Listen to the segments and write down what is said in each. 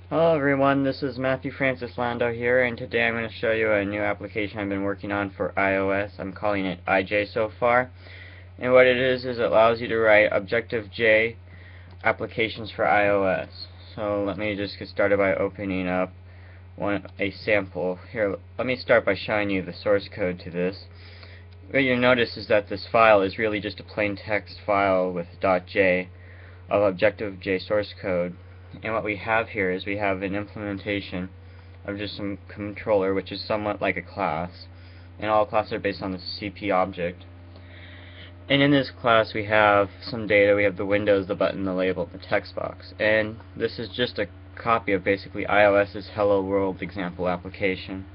Hello everyone, this is Matthew Francis-Landau here, and today I'm going to show you a new application I've been working on for iOS. I'm calling it eyeJ so far. And what it is it allows you to write Objective-J applications for iOS. So let me just get started by opening up a sample. Here, let me start by showing you the source code to this. What you'll notice is that this file is really just a plain text file with .j of Objective-J source code. And what we have here is we have an implementation of just some controller, which is somewhat like a class, and all classes are based on the CP object. And in this class we have some data. We have the windows, the button, the label, the text box, and this is just a copy of basically iOS's Hello World example application.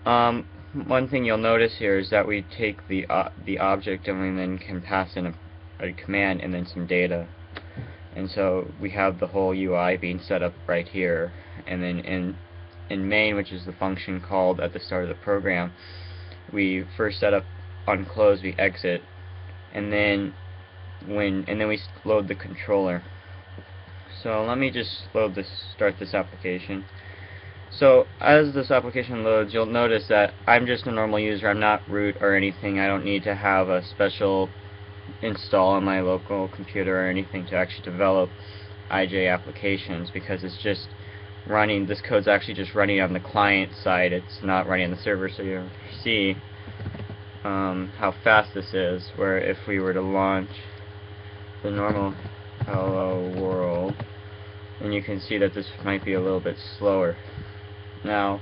One thing you'll notice here is that we take the object and we then can pass in a command and then some data. And so we have the whole UI being set up right here, and then in main, which is the function called at the start of the program, we first set up on close, we exit, and then we load the controller. So let me just start this application. So as this application loads, you'll notice that I'm just a normal user. I'm not root or anything. I don't need to have a special install on my local computer or anything to actually develop eyeJ applications, because it's just running, this code's actually just running on the client side, it's not running on the server. So you see how fast this is, where if we were to launch the normal Hello World, then you can see that this might be a little bit slower. Now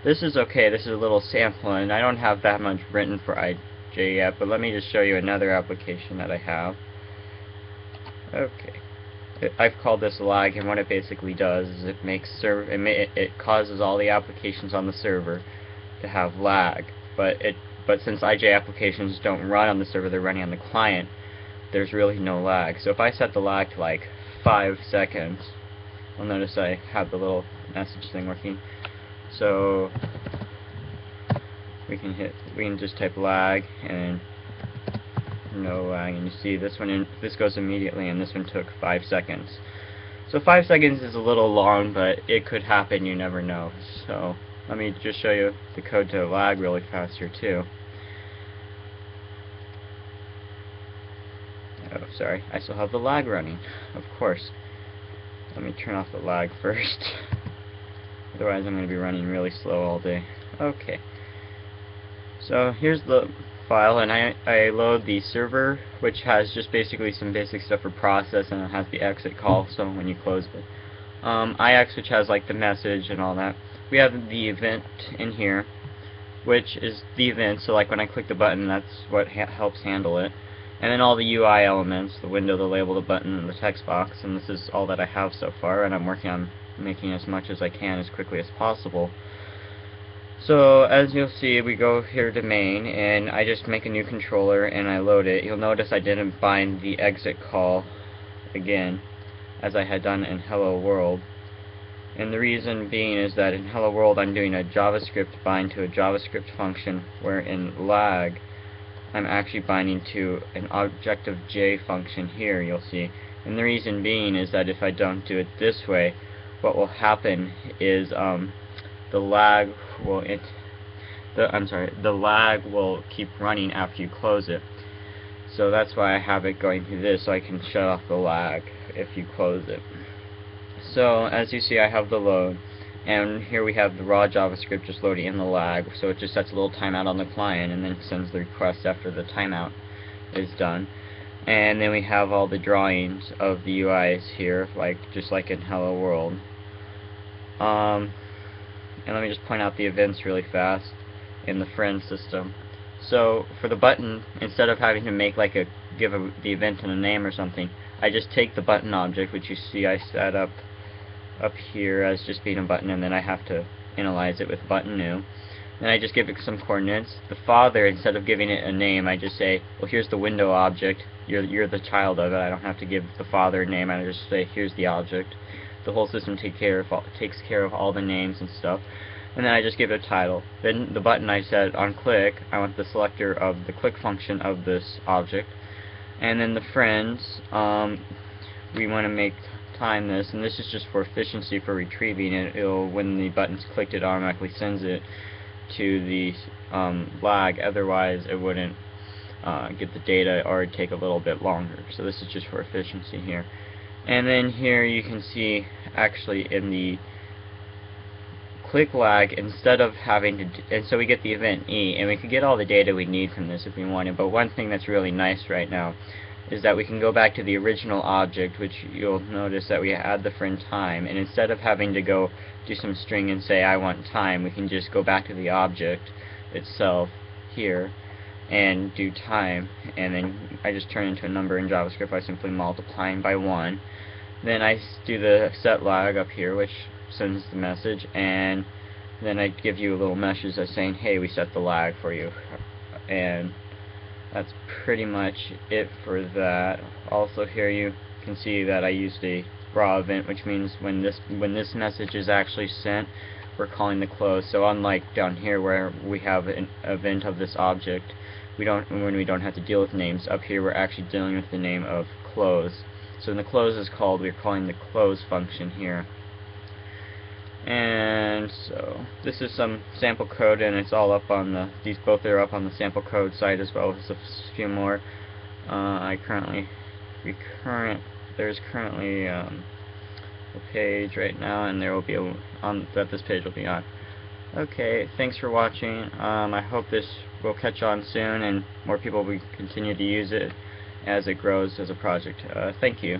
this is okay, this is a little sample and I don't have that much written for eyeJ yet, but let me just show you another application that I have. Okay, I've called this lag, and what it basically does is it causes all the applications on the server to have lag, but since eyeJ applications don't run on the server, they're running on the client, there's really no lag. So if I set the lag to like 5 seconds, you'll notice I have the little message thing working. So we can just type lag and no lag, and you see this goes immediately, and this one took 5 seconds. So 5 seconds is a little long, but it could happen, you never know. So let me just show you the code to lag really fast here too. Oh, sorry, I still have the lag running, of course. Let me turn off the lag first. Otherwise I'm going to be running really slow all day. Okay. So here's the file, and I load the server, which has just basically some basic stuff for process, and it has the exit call, so when you close it. IX, which has like the message and all that. We have the event in here, which is the event, so like when I click the button, that's what helps handle it. And then all the UI elements, the window, the label, the button, and the text box, and this is all that I have so far, and I'm working on making as much as I can as quickly as possible. So as you'll see, we go here to main, and I just make a new controller and I load it. You'll notice I didn't bind the exit call again, as I had done in Hello World. And the reason being is that in Hello World I'm doing a JavaScript bind to a JavaScript function, where in lag I'm actually binding to an Objective-J function here, you'll see. And the reason being is that if I don't do it this way, what will happen is the lag will keep running after you close it. So that's why I have it going through this, so I can shut off the lag if you close it. So as you see, I have the load, and here we have the raw JavaScript just loading in the lag, so it just sets a little timeout on the client and then sends the request after the timeout is done. And then we have all the drawings of the UIs here, just like in Hello World. And let me just point out the events really fast in the friend system. So for the button, instead of having to give the event a name or something, I just take the button object, which you see I set up here as just being a button, and then I have to analyze it with button new. Then I just give it some coordinates. The father, instead of giving it a name, I just say, well, here's the window object. You're the child of it. I don't have to give the father a name. I just say, here's the object. The whole system takes care of all the names and stuff. And then I just give it a title. Then the button, I said on click, I want the selector of the click function of this object. And then the friends, we want to make time this, and this is just for efficiency for retrieving it. When the button's clicked, it automatically sends it to the lag. Otherwise, it wouldn't get the data, or it'd take a little bit longer. So this is just for efficiency here. And then here you can see actually in the click lag, instead of having to, and so we get the event E, and we can get all the data we need from this if we wanted. But one thing that's really nice right now is that we can go back to the original object, which you'll notice that we add the friend time, and instead of having to go do some string and say I want time, we can just go back to the object itself here and do time, and then I just turn into a number in JavaScript by simply multiplying by 1. Then I do the set lag up here, which sends the message, and then I give you a little message that's saying, hey, we set the lag for you. And that's pretty much it for that. Also here you can see that I used a raw event, which means when this message is actually sent, we're calling the close. So unlike down here where we have an event of this object, when we don't have to deal with names, up here we're actually dealing with the name of close. So when the close is called, we're calling the close function here. And so this is some sample code, and it's all up on the, these both are up on the sample code site, as well as a few more. There's currently a page right now, and there will be that this page will be on. Okay, thanks for watching. I hope this will catch on soon, and more people will continue to use it as it grows as a project. Thank you.